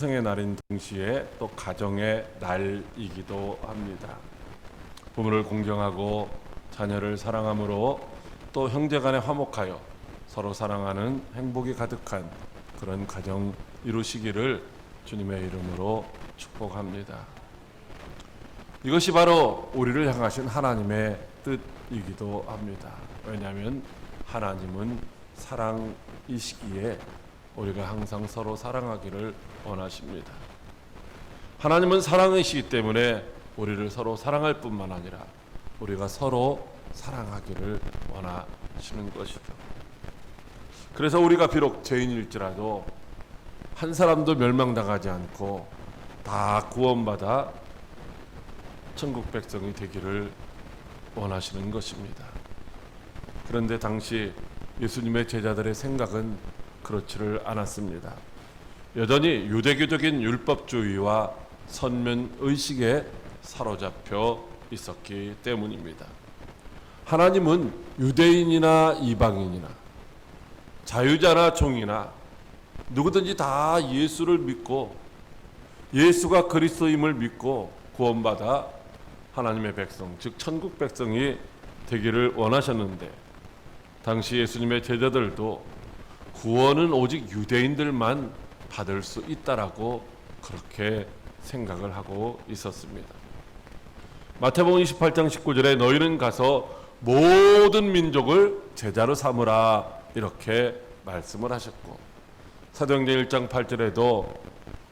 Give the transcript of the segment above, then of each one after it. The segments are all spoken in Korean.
성의 날인 동시에 또 가정의 날이기도 합니다. 부모를 공경하고 자녀를 사랑함으로 또 형제간에 화목하여 서로 사랑하는 행복이 가득한 그런 가정 이루시기를 주님의 이름으로 축복합니다. 이것이 바로 우리를 향하신 하나님의 뜻이기도 합니다. 왜냐하면 하나님은 사랑이시기에 우리가 항상 서로 사랑하기를 원하십니다. 하나님은 사랑이시기 때문에 우리를 서로 사랑할 뿐만 아니라 우리가 서로 사랑하기를 원하시는 것이죠. 그래서 우리가 비록 죄인일지라도 한 사람도 멸망당하지 않고 다 구원받아 천국 백성이 되기를 원하시는 것입니다. 그런데 당시 예수님의 제자들의 생각은 그렇지를 않았습니다. 여전히 유대교적인 율법주의와 선면의식에 사로잡혀 있었기 때문입니다. 하나님은 유대인이나 이방인이나 자유자나 종이나 누구든지 다 예수를 믿고 예수가 그리스도임을 믿고 구원받아 하나님의 백성, 즉 천국 백성이 되기를 원하셨는데 당시 예수님의 제자들도 구원은 오직 유대인들만 받을 수 있다라고 그렇게 생각을 하고 있었습니다. 마태복음 28장 19절에 너희는 가서 모든 민족을 제자로 삼으라 이렇게 말씀을 하셨고, 사도행전 1장 8절에도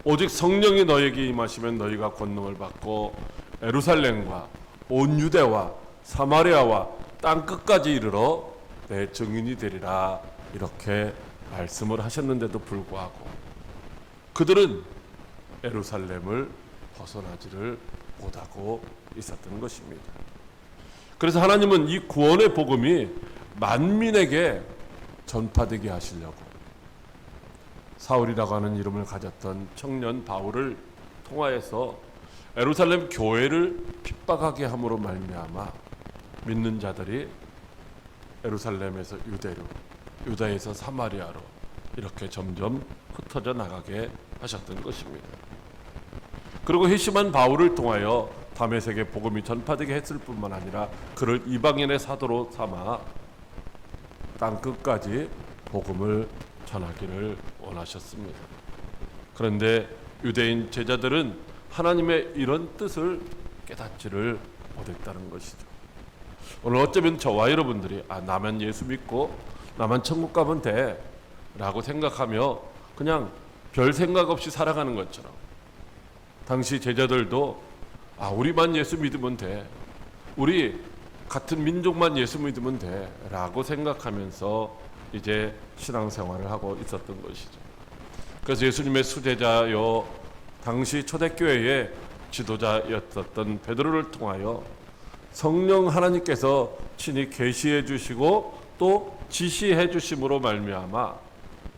오직 성령이 너에게 임하시면 너희가 권능을 받고 예루살렘과 온 유대와 사마리아와 땅 끝까지 이르러 내 증인이 되리라 이렇게 말씀을 하셨는데도 불구하고 그들은 예루살렘을 벗어나지를 못하고 있었던 것입니다. 그래서 하나님은 이 구원의 복음이 만민에게 전파되게 하시려고 사울이라고 하는 이름을 가졌던 청년 바울을 통하여서 예루살렘 교회를 핍박하게 함으로 말미암아 믿는 자들이 예루살렘에서 유대로, 유다에서 사마리아로 이렇게 점점 흩어져 나가게 하셨던 것입니다. 그리고 회심한 바울을 통하여 다메섹에 복음이 전파되게 했을 뿐만 아니라 그를 이방인의 사도로 삼아 땅 끝까지 복음을 전하기를 원하셨습니다. 그런데 유대인 제자들은 하나님의 이런 뜻을 깨닫지를 못했다는 것이죠. 오늘 어쩌면 저와 여러분들이 나만 예수 믿고 나만 천국 가면 돼 라고 생각하며 그냥 별 생각 없이 살아가는 것처럼 당시 제자들도 우리만 예수 믿으면 돼, 우리 같은 민족만 예수 믿으면 돼 라고 생각하면서 이제 신앙생활을 하고 있었던 것이죠. 그래서 예수님의 수제자요 당시 초대교회의 지도자였었던 베드로를 통하여 성령 하나님께서 친히 계시해 주시고 또 지시해 주심으로 말미암아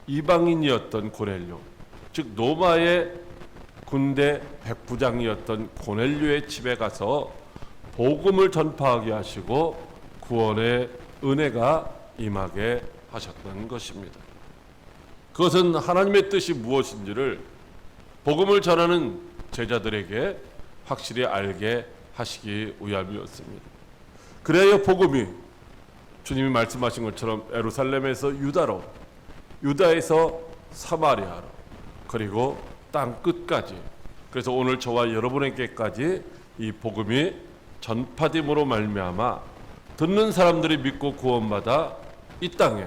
이방인이었던 고넬료, 즉 로마의 군대 백부장이었던 고넬료의 집에 가서 복음을 전파하게 하시고 구원의 은혜가 임하게 하셨던 것입니다. 그것은 하나님의 뜻이 무엇인지를 복음을 전하는 제자들에게 확실히 알게 하시기 위함이었습니다. 그래야 복음이 주님이 말씀하신 것처럼 예루살렘에서 유다로, 유다에서 사마리아로, 그리고 땅 끝까지, 그래서 오늘 저와 여러분에게까지 이 복음이 전파됨으로 말미암아 듣는 사람들이 믿고 구원받아 이 땅에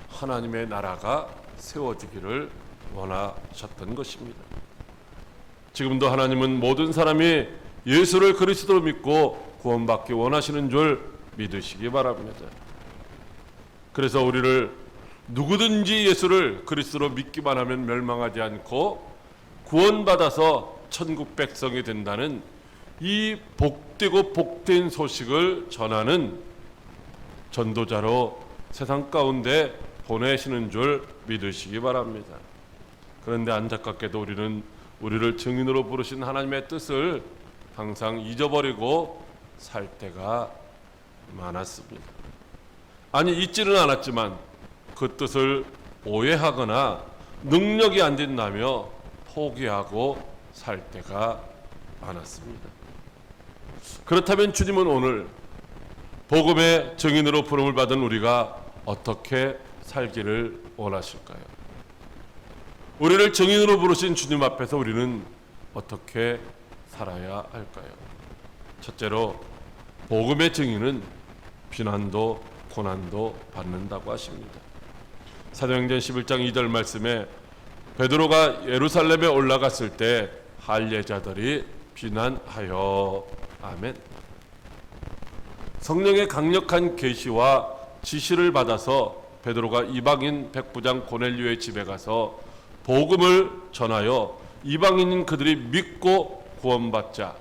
하나님의 나라가 세워지기를 원하셨던 것입니다. 지금도 하나님은 모든 사람이 예수를 그리스도로 믿고 구원받기 원하시는 줄 믿으시기 바랍니다. 그래서 우리를 누구든지 예수를 그리스도로 믿기만 하면 멸망하지 않고 구원받아서 천국 백성이 된다는 이 복되고 복된 소식을 전하는 전도자로 세상 가운데 보내시는 줄 믿으시기 바랍니다. 그런데 안타깝게도 우리는 우리를 증인으로 부르신 하나님의 뜻을 항상 잊어버리고 살 때가 많았습니다. 아니, 잊지는 않았지만 그 뜻을 오해하거나 능력이 안 된다며 포기하고 살 때가 많았습니다. 그렇다면 주님은 오늘 복음의 증인으로 부름을 받은 우리가 어떻게 살기를 원하실까요? 우리를 증인으로 부르신 주님 앞에서 우리는 어떻게 살아야 할까요? 첫째로 복음의 증인은 비난도 고난도 받는다고 하십니다. 사도행전 11장 2절 말씀에 베드로가 예루살렘에 올라갔을 때 할례자들이 비난하여 아멘. 성령의 강력한 계시와 지시를 받아서 베드로가 이방인 백부장 고넬료의 집에 가서 복음을 전하여 이방인인 그들이 믿고 구원받자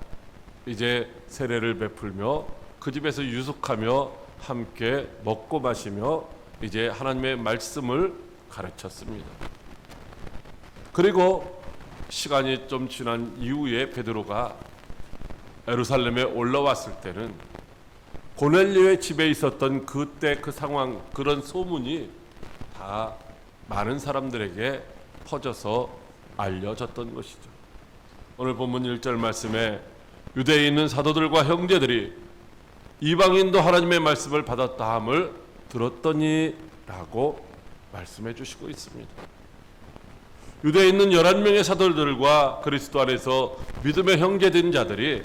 이제 세례를 베풀며 그 집에서 유숙하며 함께 먹고 마시며 이제 하나님의 말씀을 가르쳤습니다. 그리고 시간이 좀 지난 이후에 베드로가 예루살렘에 올라왔을 때는 고넬료의 집에 있었던 그때 그 상황, 그런 소문이 다 많은 사람들에게 퍼져서 알려졌던 것이죠. 오늘 본문 1절 말씀에 유대에 있는 사도들과 형제들이 이방인도 하나님의 말씀을 받았다 함을 들었더니 라고 말씀해 주시고 있습니다. 유대에 있는 11명의 사도들과 그리스도 안에서 믿음의 형제된 자들이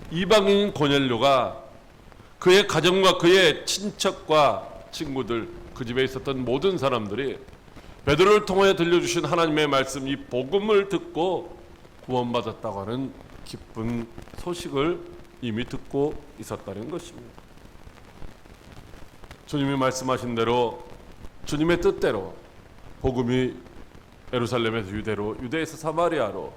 이방인인 고넬료가 그의 가정과 그의 친척과 친구들, 그 집에 있었던 모든 사람들이 베드로를 통하여 들려주신 하나님의 말씀, 이 복음을 듣고 구원받았다고 하는 기쁜 소식을 이미 듣고 있었다는 것입니다. 주님이 말씀하신 대로 주님의 뜻대로 복음이 예루살렘에서 유대로, 유대에서 사마리아로,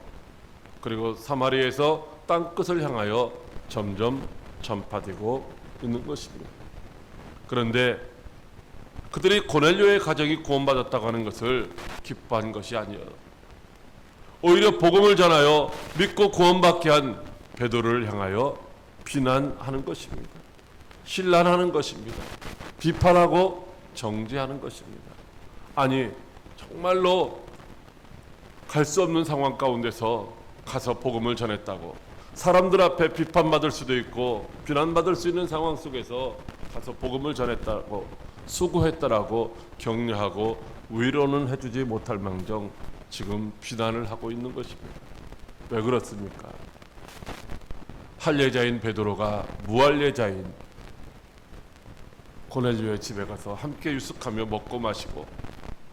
그리고 사마리아에서 땅끝을 향하여 점점 전파되고 있는 것입니다. 그런데 그들이 고넬료의 가정이 구원받았다고 하는 것을 기뻐한 것이 아니에요. 오히려 복음을 전하여 믿고 구원받게 한 베드로를 향하여 비난하는 것입니다. 신란하는 것입니다. 비판하고 정죄하는 것입니다. 아니, 정말로 갈 수 없는 상황 가운데서 가서 복음을 전했다고, 사람들 앞에 비판받을 수도 있고 비난받을 수 있는 상황 속에서 가서 복음을 전했다고, 수고했다라고 격려하고 위로는 해주지 못할 망정 지금 비난을 하고 있는 것입니다. 왜 그렇습니까? 할례자인 베드로가 무할례자인 고넬료의 집에 가서 함께 유숙하며 먹고 마시고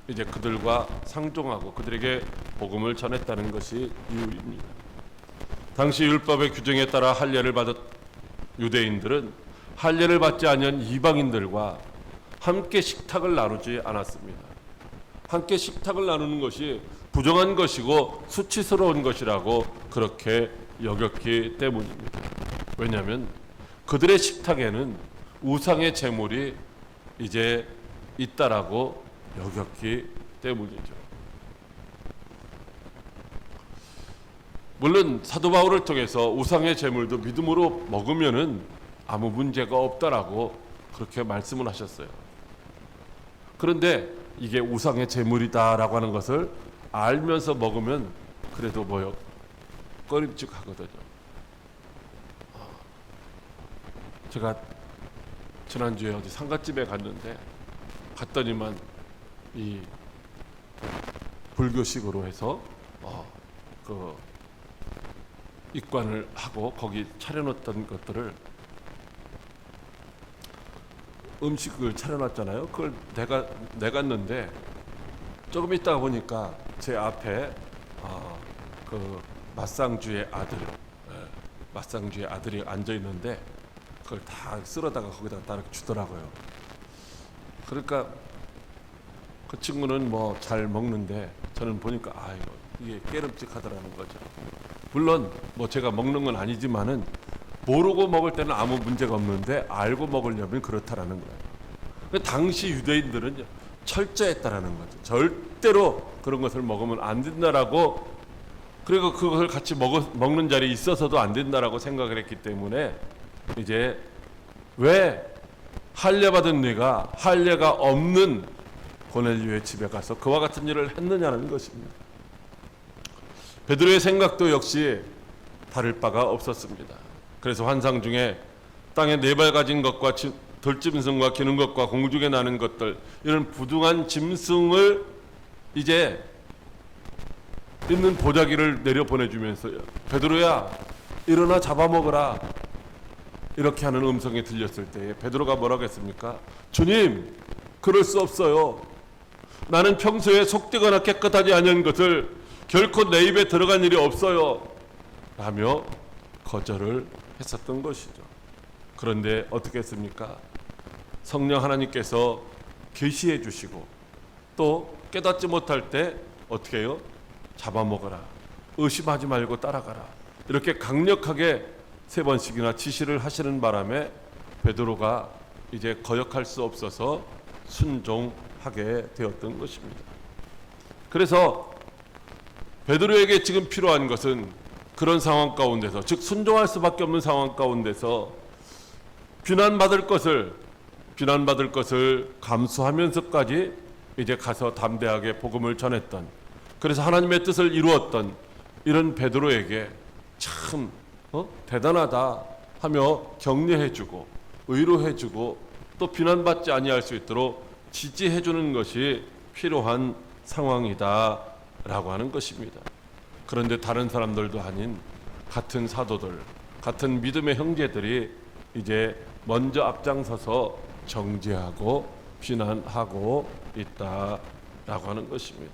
이제 그들과 상종하고 그들에게 복음을 전했다는 것이 이유입니다. 당시 율법의 규정에 따라 할례를 받은 유대인들은 할례를 받지 않은 이방인들과 함께 식탁을 나누지 않았습니다. 함께 식탁을 나누는 것이 부정한 것이고 수치스러운 것이라고 그렇게 여겼기 때문입니다. 왜냐하면 그들의 식탁에는 우상의 제물이 이제 있다라고 여겼기 때문이죠. 물론 사도 바울을 통해서 우상의 제물도 믿음으로 먹으면은 아무 문제가 없다라고 그렇게 말씀을 하셨어요. 그런데 이게 우상의 제물이다라고 하는 것을 알면서 먹으면 그래도 뭐요? 꺼림칙하거든요. 제가 지난주에 어디 상갓집에 갔더니만 이 불교식으로 해서 그 입관을 하고 거기 차려놓던 것들을 음식을 차려놨잖아요. 그걸 내갔는데 조금 있다가 보니까 제 앞에 그 맞상주의 아들이 앉아 있는데 그걸 다 쓸어다가 거기다 따라 주더라고요. 그러니까 그 친구는 뭐 잘 먹는데 저는 보니까 이게 깨름직하더라는 거죠. 물론 뭐 제가 먹는 건 아니지만은 모르고 먹을 때는 아무 문제가 없는데 알고 먹으려면 그렇다라는 거예요. 당시 유대인들은 철저했다라는 거죠. 절대로 그런 것을 먹으면 안 된다라고, 그리고 그것을 같이 먹는 자리에 있어서도 안 된다라고 생각을 했기 때문에 이제 왜 할례 받은 네가 할례가 없는 고넬료의 집에 가서 그와 같은 일을 했느냐는 것입니다. 베드로의 생각도 역시 다를 바가 없었습니다. 그래서 환상 중에 땅에 네 발 가진 것과 들짐승과 기는 것과 공중에 나는 것들, 이런 부둥한 짐승을 이제 있는 보자기를 내려 보내주면서요, 베드로야 일어나 잡아먹어라, 이렇게 하는 음성이 들렸을 때에 베드로가 뭐라고 했습니까? 주님, 그럴 수 없어요. 나는 평소에 속되거나 깨끗하지 않은 것을 결코 내 입에 들어간 일이 없어요 라며 거절을 했었던 것이죠. 그런데 어떻게 했습니까? 성령 하나님께서 계시해 주시고 또 깨닫지 못할 때 어떻게 해요? 잡아먹어라, 의심하지 말고 따라가라, 이렇게 강력하게 3번씩이나 지시를 하시는 바람에 베드로가 이제 거역할 수 없어서 순종하게 되었던 것입니다. 그래서 베드로에게 지금 필요한 것은 그런 상황 가운데서, 즉 순종할 수밖에 없는 상황 가운데서 비난받을 것을 감수하면서까지 이제 가서 담대하게 복음을 전했던, 그래서 하나님의 뜻을 이루었던 이런 베드로에게 참 대단하다 하며 격려해주고 위로해주고 또 비난받지 아니할 수 있도록 지지해주는 것이 필요한 상황이다 라고 하는 것입니다. 그런데 다른 사람들도 아닌 같은 사도들, 같은 믿음의 형제들이 이제 먼저 앞장서서 정죄하고 비난하고 있다라고 하는 것입니다.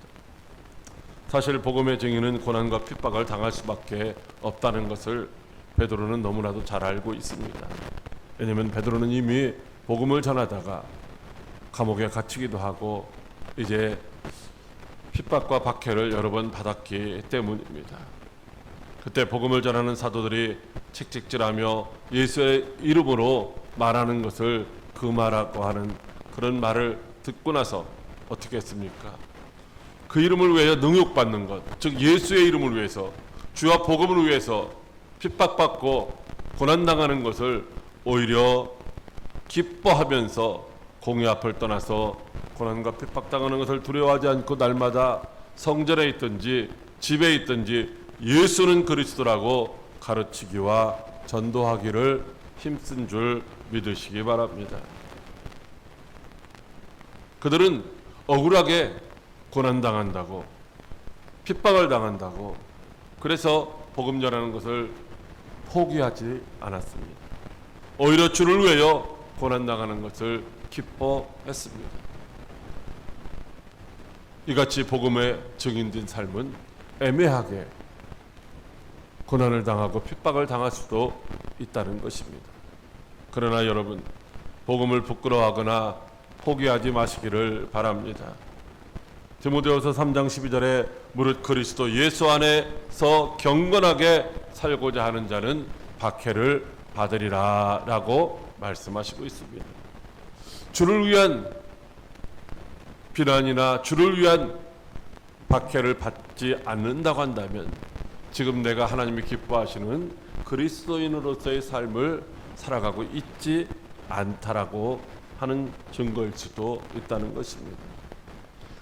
사실 복음의 증인은 고난과 핍박을 당할 수밖에 없다는 것을 베드로는 너무나도 잘 알고 있습니다. 왜냐하면 베드로는 이미 복음을 전하다가 감옥에 갇히기도 하고 이제 핍박과 박해를 여러 번 받았기 때문입니다. 그때 복음을 전하는 사도들이 책찍질하며 예수의 이름으로 말하는 것을 금하라고 하는 그런 말을 듣고 나서 어떻게 했습니까? 그 이름을 위하여 능욕받는 것, 즉 예수의 이름을 위해서, 주와 복음을 위해서 핍박받고 고난당하는 것을 오히려 기뻐하면서 공의 앞을 떠나서 고난과 핍박당하는 것을 두려워하지 않고 날마다 성전에 있든지 집에 있든지 예수는 그리스도라고 가르치기와 전도하기를 힘쓴 줄 믿으시기 바랍니다. 그들은 억울하게 고난당한다고, 핍박을 당한다고, 그래서 복음 전하는 것을 포기하지 않았습니다. 오히려 주를 위하여 고난당하는 것을 기뻐했습니다. 이같이 복음의 증인된 삶은 애매하게 고난을 당하고 핍박을 당할 수도 있다는 것입니다. 그러나 여러분, 복음을 부끄러워하거나 포기하지 마시기를 바랍니다. 디모데후서 3장 12절에 무릇 그리스도 예수 안에서 경건하게 살고자 하는 자는 박해를 받으리라 라고 말씀하시고 있습니다. 주를 위한 비난이나 주를 위한 박해를 받지 않는다고 한다면 지금 내가 하나님이 기뻐하시는 그리스도인으로서의 삶을 살아가고 있지 않다라고 하는 증거일 수도 있다는 것입니다.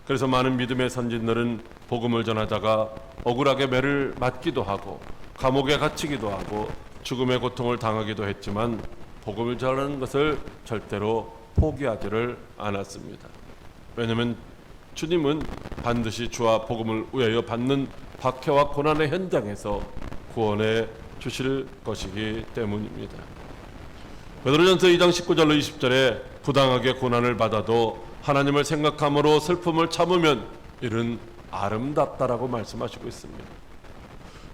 그래서 많은 믿음의 선진들은 복음을 전하다가 억울하게 매를 맞기도 하고 감옥에 갇히기도 하고 죽음의 고통을 당하기도 했지만 복음을 전하는 것을 절대로 포기하지를 않았습니다. 왜냐하면 주님은 반드시 주와 복음을 위하여 받는 박해와 고난의 현장에서 구원해 주실 것이기 때문입니다. 베드로전서 2장 19절로 20절에 부당하게 고난을 받아도 하나님을 생각함으로 슬픔을 참으면 이는 아름답다라고 말씀하시고 있습니다.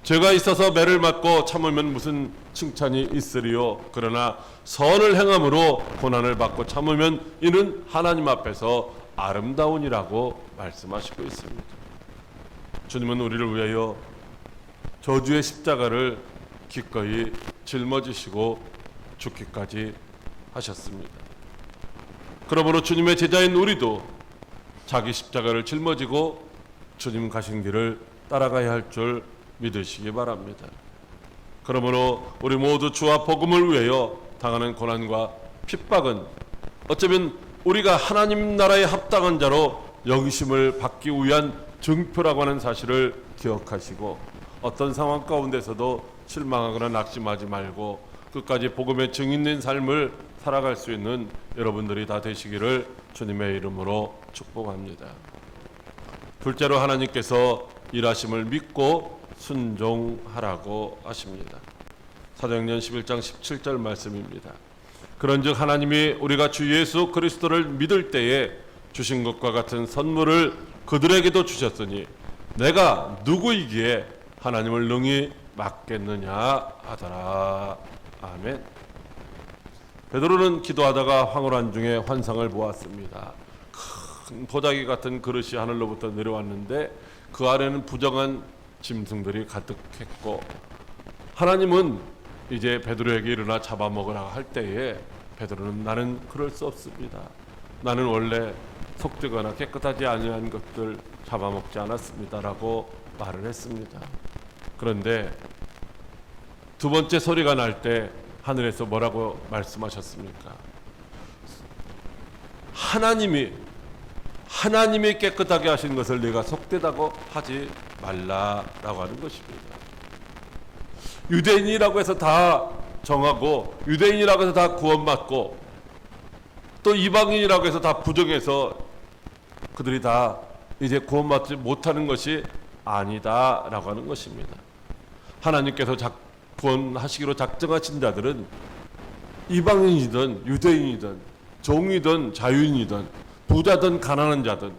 죄가 있어서 매를 맞고 참으면 무슨 칭찬이 있으리요. 그러나 선을 행함으로 고난을 받고 참으면 이는 하나님 앞에서 아름다우니라고 말씀하시고 있습니다. 주님은 우리를 위하여 저주의 십자가를 기꺼이 짊어지시고 죽기까지 하셨습니다. 그러므로 주님의 제자인 우리도 자기 십자가를 짊어지고 주님 가신 길을 따라가야 할 줄 믿으시기 바랍니다. 그러므로 우리 모두 주와 복음을 위하여 당하는 고난과 핍박은 어쩌면 우리가 하나님 나라에 합당한 자로 영심을 받기 위한 증표라고 하는 사실을 기억하시고 어떤 상황 가운데서도 실망하거나 낙심하지 말고 끝까지 복음의 증인된 삶을 살아갈 수 있는 여러분들이 다 되시기를 주님의 이름으로 축복합니다. 둘째로 하나님께서 일하심을 믿고 순종하라고 하십니다. 사도행전 11장 17절 말씀입니다. 그런즉 하나님이 우리가 주 예수 그리스도를 믿을 때에 주신 것과 같은 선물을 그들에게도 주셨으니 내가 누구이기에 하나님을 능히 막겠느냐 하더라. 아멘. 베드로는 기도하다가 황홀한 중에 환상을 보았습니다. 큰 보자기 같은 그릇이 하늘로부터 내려왔는데 그 아래는 부정한 짐승들이 가득했고 하나님은 이제 베드로에게 일어나 잡아먹으라 할 때에 베드로는 나는 그럴 수 없습니다. 나는 원래 속되거나 깨끗하지 아니한 것들 잡아먹지 않았습니다라고 말을 했습니다. 그런데 두 번째 소리가 날 때 하늘에서 뭐라고 말씀하셨습니까? 하나님이 깨끗하게 하신 것을 네가 속되다고 하지 말라라고 하는 것입니다. 유대인이라고 해서 다 정하고 유대인이라고 해서 다 구원받고 또 이방인이라고 해서 다 부정해서 그들이 다 이제 구원받지 못하는 것이 아니다라고 하는 것입니다. 하나님께서 구원하시기로 작정하신 자들은 이방인이든 유대인이든 종이든 자유인이든 부자든 가난한 자든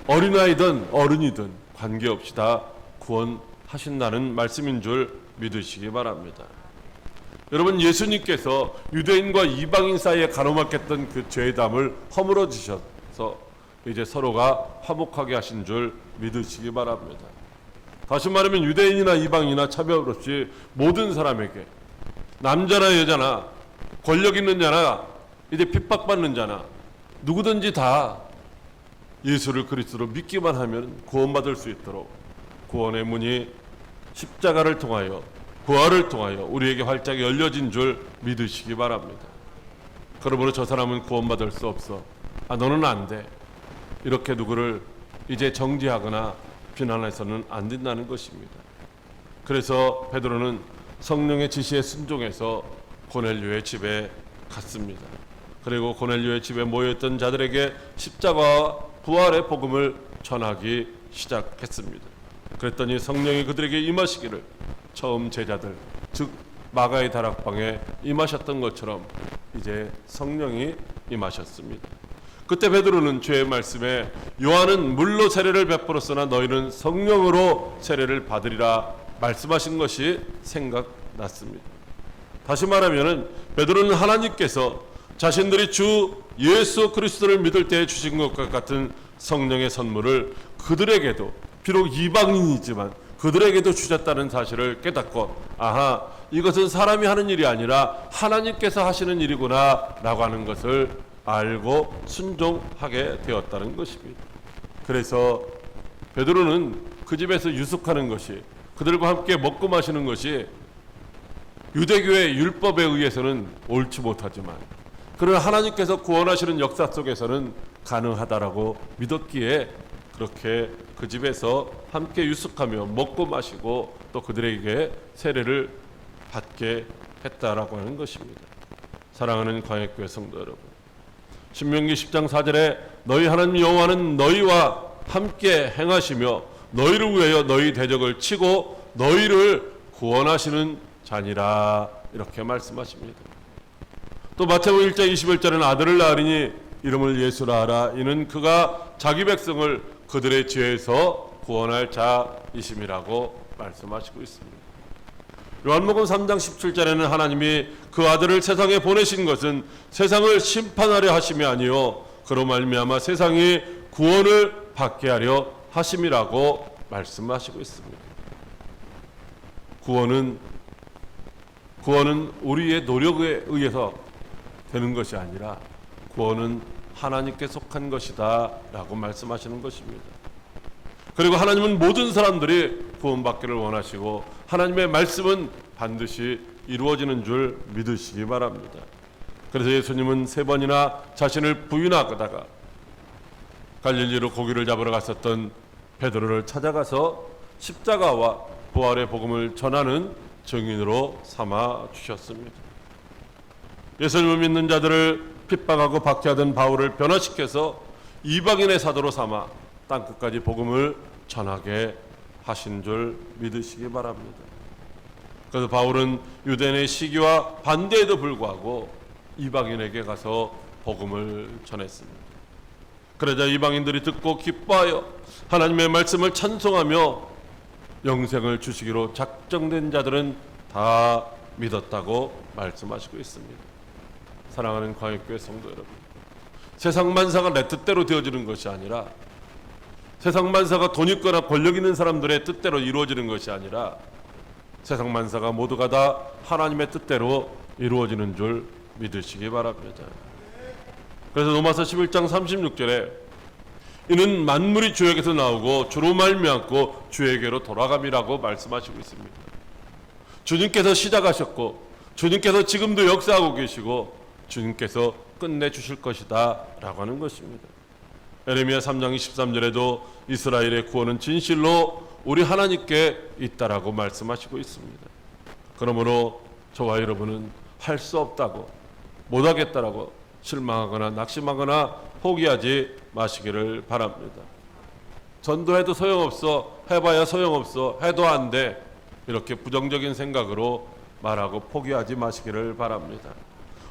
어린아이든 어른이든 관계없이 다 구원하신다는 말씀인 줄 믿으시기 바랍니다. 여러분, 예수님께서 유대인과 이방인 사이에 가로막혔던 그 죄담을 허물어 주셔서 이제 서로가 화목하게 하신 줄 믿으시기 바랍니다. 다시 말하면 유대인이나 이방인이나 차별 없이 모든 사람에게 남자나 여자나 권력 있는 자나 이제 핍박받는 자나 누구든지 다 예수를 그리스도로 믿기만 하면 구원받을 수 있도록 구원의 문이 십자가를 통하여 부활을 통하여 우리에게 활짝 열려진 줄 믿으시기 바랍니다. 그러므로 저 사람은 구원받을 수 없어. 너는 안 돼. 이렇게 누구를 이제 정죄하거나 비난해서는 안 된다는 것입니다. 그래서 베드로는 성령의 지시에 순종해서 고넬료의 집에 갔습니다. 그리고 고넬료의 집에 모여있던 자들에게 십자가와 부활의 복음을 전하기 시작했습니다. 그랬더니 성령이 그들에게 임하시기를 처음 제자들, 즉 마가의 다락방에 임하셨던 것처럼 이제 성령이 임하셨습니다. 그때 베드로는 주의 말씀에 요한은 물로 세례를 베풀었으나 너희는 성령으로 세례를 받으리라 말씀하신 것이 생각났습니다. 다시 말하면 베드로는 하나님께서 자신들이 주 예수 그리스도를 믿을 때에 주신 것과 같은 성령의 선물을 그들에게도 비록 이방인이지만 그들에게도 주셨다는 사실을 깨닫고 이것은 사람이 하는 일이 아니라 하나님께서 하시는 일이구나 라고 하는 것을 알고 순종하게 되었다는 것입니다. 그래서 베드로는 그 집에서 유숙하는 것이 그들과 함께 먹고 마시는 것이 유대교의 율법에 의해서는 옳지 못하지만 그러나 하나님께서 구원하시는 역사 속에서는 가능하다라고 믿었기에 그렇게 그 집에서 함께 유숙하며 먹고 마시고 또 그들에게 세례를 받게 했다라고 하는 것입니다. 사랑하는 광역교회 성도 여러분, 신명기 10장 4절에 너희 하나님 여호와는 너희와 함께 행하시며 너희를 위하여 너희 대적을 치고 너희를 구원하시는 자니라 이렇게 말씀하십니다. 또 마태복음 1장 21절에는 아들을 낳으리니 이름을 예수라 하라. 이는 그가 자기 백성을 그들의 죄에서 구원할 자이심이라고 말씀하시고 있습니다. 요한복음 3장 17절에는 하나님이 그 아들을 세상에 보내신 것은 세상을 심판하려 하심이 아니요 그로 말미암아 세상이 구원을 받게 하려 하심이라고 말씀하시고 있습니다. 구원은 우리의 노력에 의해서 되는 것이 아니라 구원은 하나님께 속한 것이다 라고 말씀하시는 것입니다. 그리고 하나님은 모든 사람들이 구원받기를 원하시고 하나님의 말씀은 반드시 이루어지는 줄 믿으시기 바랍니다. 그래서 예수님은 3번이나 자신을 부인하다가 갈릴리로 고기를 잡으러 갔었던 베드로를 찾아가서 십자가와 부활의 복음을 전하는 증인으로 삼아 주셨습니다. 예수님을 믿는 자들을 핍박하고 박해하던 바울을 변화시켜서 이방인의 사도로 삼아 땅끝까지 복음을 전하게 하신 줄 믿으시기 바랍니다. 그래서 바울은 유대인의 시기와 반대에도 불구하고 이방인에게 가서 복음을 전했습니다. 그러자 이방인들이 듣고 기뻐하여 하나님의 말씀을 찬송하며 영생을 주시기로 작정된 자들은 다 믿었다고 말씀하시고 있습니다. 사랑하는 광역교회 성도 여러분, 세상 만사가 내 뜻대로 되어지는 것이 아니라, 세상 만사가 돈 있거나 권력 있는 사람들의 뜻대로 이루어지는 것이 아니라 세상 만사가 모두가 다 하나님의 뜻대로 이루어지는 줄 믿으시기 바랍니다. 그래서 로마서 11장 36절에 이는 만물이 주에게서 나오고 주로 말미암고 주에게로 돌아감이라고 말씀하시고 있습니다. 주님께서 시작하셨고 주님께서 지금도 역사하고 계시고 주님께서 끝내주실 것이다 라고 하는 것입니다. 에레미야 3장 23절에도 이스라엘의 구원은 진실로 우리 하나님께 있다라고 말씀하시고 있습니다. 그러므로 저와 여러분은 할 수 없다고, 못하겠다라고 실망하거나 낙심하거나 포기하지 마시기를 바랍니다. 전도해도 소용없어, 해봐야 소용없어, 해도 안 돼, 이렇게 부정적인 생각으로 말하고 포기하지 마시기를 바랍니다.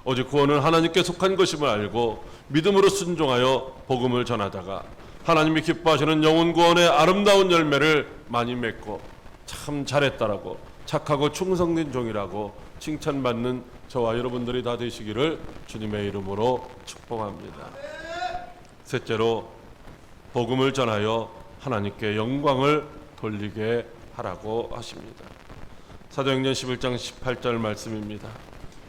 오직 구원은 하나님께 속한 것임을 알고 믿음으로 순종하여 복음을 전하다가 하나님이 기뻐하시는 영혼 구원의 아름다운 열매를 많이 맺고 참 잘했다라고, 착하고 충성된 종이라고 칭찬받는 저와 여러분들이 다 되시기를 주님의 이름으로 축복합니다. 셋째로, 복음을 전하여 하나님께 영광을 돌리게 하라고 하십니다. 사도행전 11장 18절 말씀입니다.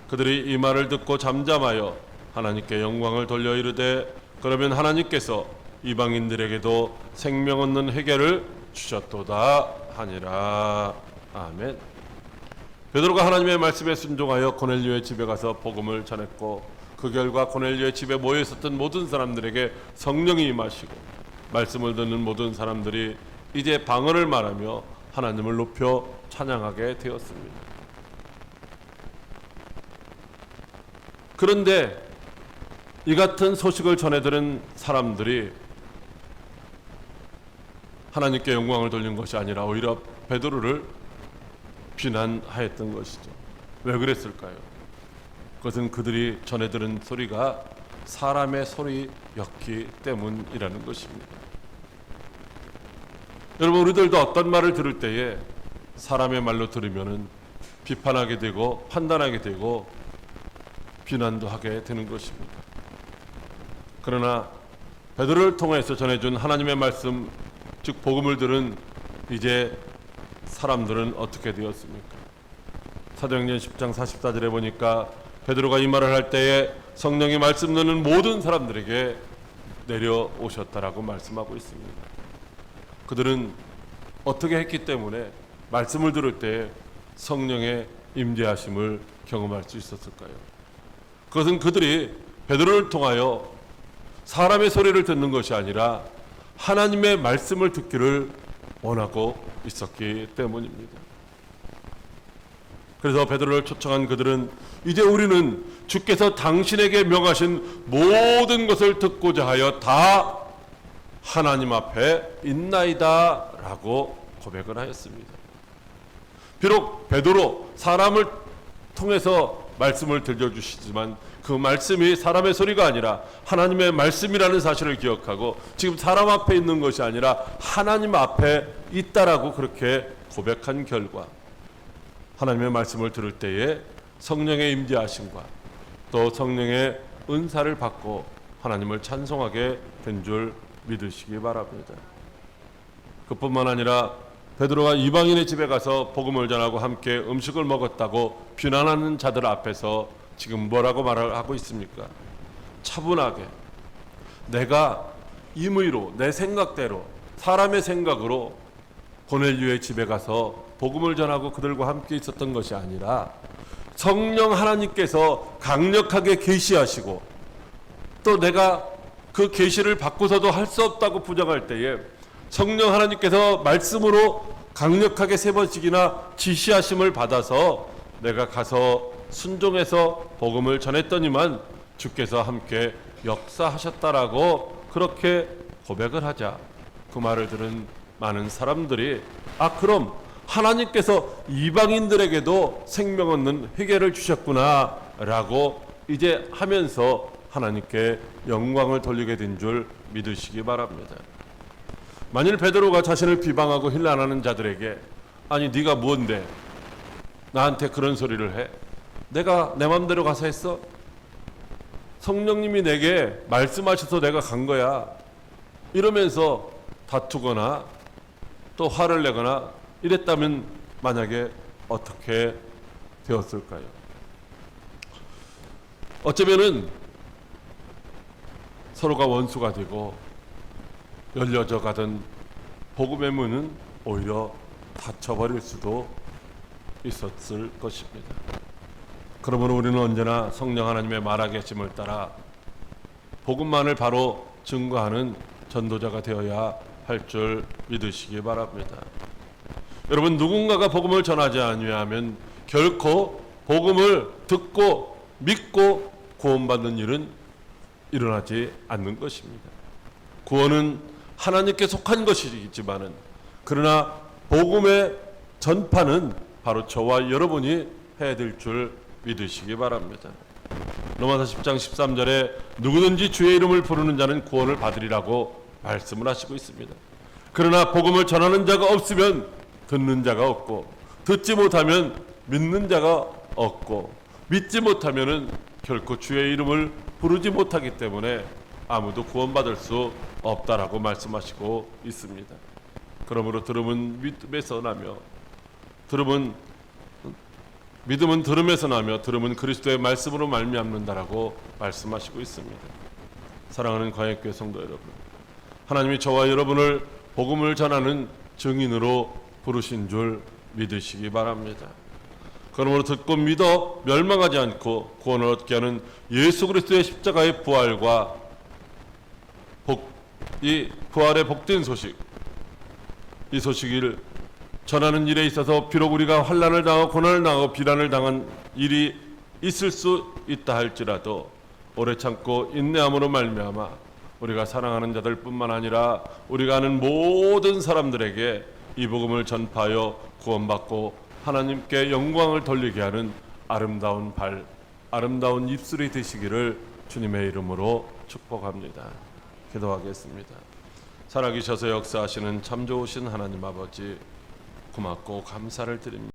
그들이 이 말을 듣고 잠잠하여 하나님께 영광을 돌려 이르되 그러면 하나님께서 이방인들에게도 생명 얻는 회개를 주셨도다 하니라. 아멘. 베드로가 하나님의 말씀에 순종하여 고넬료의 집에 가서 복음을 전했고 그 결과 고넬료의 집에 모여 있었던 모든 사람들에게 성령이 임하시고 말씀을 듣는 모든 사람들이 이제 방언을 말하며 하나님을 높여 찬양하게 되었습니다. 그런데 이 같은 소식을 전해들은 사람들이 하나님께 영광을 돌린 것이 아니라 오히려 베드로를 비난하였던 것이죠. 왜 그랬을까요? 그것은 그들이 전해들은 소리가 사람의 소리였기 때문이라는 것입니다. 여러분, 우리들도 어떤 말을 들을 때에 사람의 말로 들으면은 비판하게 되고 판단하게 되고 비난도 하게 되는 것입니다. 그러나 베드로를 통해서 전해준 하나님의 말씀, 즉 복음을 들은 이제 사람들은 어떻게 되었습니까? 사도행전 10장 44절에 보니까 베드로가 이 말을 할 때에 성령이 말씀 듣는 모든 사람들에게 내려오셨다라고 말씀하고 있습니다. 그들은 어떻게 했기 때문에 말씀을 들을 때 성령의 임재하심을 경험할 수 있었을까요? 그것은 그들이 베드로를 통하여 사람의 소리를 듣는 것이 아니라 하나님의 말씀을 듣기를 원하고 있었기 때문입니다. 그래서 베드로를 초청한 그들은 이제 우리는 주께서 당신에게 명하신 모든 것을 듣고자 하여 다 하나님 앞에 있나이다 라고 고백을 하였습니다. 비록 베드로 사람을 통해서 말씀을 들려주시지만 그 말씀이 사람의 소리가 아니라 하나님의 말씀이라는 사실을 기억하고 지금 사람 앞에 있는 것이 아니라 하나님 앞에 있다라고 그렇게 고백한 결과 하나님의 말씀을 들을 때에 성령의 임재하심과 또 성령의 은사를 받고 하나님을 찬송하게 된 줄 믿으시기 바랍니다. 그뿐만 아니라 베드로가 이방인의 집에 가서 복음을 전하고 함께 음식을 먹었다고 비난하는 자들 앞에서 지금 뭐라고 말을 하고 있습니까? 차분하게 내가 임의로 내 생각대로 사람의 생각으로 고넬료의 집에 가서 복음을 전하고 그들과 함께 있었던 것이 아니라 성령 하나님께서 강력하게 계시하시고 또 내가 그 계시를 받고서도 할 수 없다고 부정할 때에 성령 하나님께서 말씀으로 강력하게 3번씩이나 지시하심을 받아서 내가 가서 순종해서 복음을 전했더니만 주께서 함께 역사하셨다라고 그렇게 고백을 하자 그 말을 들은 많은 사람들이 그럼 하나님께서 이방인들에게도 생명 얻는 회개를 주셨구나 라고 이제 하면서 하나님께 영광을 돌리게 된 줄 믿으시기 바랍니다. 만일 베드로가 자신을 비방하고 힐난하는 자들에게 아니 네가 뭔데 나한테 그런 소리를 해? 내가 내 맘대로 가서 했어? 성령님이 내게 말씀하셔서 내가 간 거야. 이러면서 다투거나 또 화를 내거나 이랬다면 만약에 어떻게 되었을까요? 어쩌면은 서로가 원수가 되고 열려져 가던 복음의 문은 오히려 닫혀버릴 수도 있었을 것입니다. 그러므로 우리는 언제나 성령 하나님의 말하계심을 따라 복음만을 바로 증거하는 전도자가 되어야 할 줄 믿으시기 바랍니다. 여러분, 누군가가 복음을 전하지 아니하면 결코 복음을 듣고 믿고 구원받는 일은 일어나지 않는 것입니다. 구원은 하나님께 속한 것이지만은 그러나 복음의 전파는 바로 저와 여러분이 해야 될 줄 믿으시기 바랍니다. 로마서 10장 13절에 누구든지 주의 이름을 부르는 자는 구원을 받으리라고 말씀을 하시고 있습니다. 그러나 복음을 전하는 자가 없으면 듣는 자가 없고 듣지 못하면 믿는 자가 없고 믿지 못하면은 결코 주의 이름을 부르지 못하기 때문에 아무도 구원받을 수 없다라고 말씀하시고 있습니다. 그러므로 들음은 믿음에서 나며 믿음은 들음에서 나며 들음은 그리스도의 말씀으로 말미암는다라고 말씀하시고 있습니다. 사랑하는 광역교회 성도 여러분, 하나님이 저와 여러분을 복음을 전하는 증인으로 부르신 줄 믿으시기 바랍니다. 그러므로 듣고 믿어 멸망하지 않고 구원을 얻게 하는 예수 그리스도의 십자가의 부활과 이 부활의 복된 소식, 이 소식을 전하는 일에 있어서 비록 우리가 환난을 당하고 고난을 당하고 비난을 당한 일이 있을 수 있다 할지라도 오래 참고 인내함으로 말미암아 우리가 사랑하는 자들뿐만 아니라 우리가 아는 모든 사람들에게 이 복음을 전파하여 구원받고 하나님께 영광을 돌리게 하는 아름다운 아름다운 입술이 되시기를 주님의 이름으로 축복합니다. 기도하겠습니다. 살아계셔서 역사하시는 참 좋으신 하나님 아버지, 고맙고 감사를 드립니다.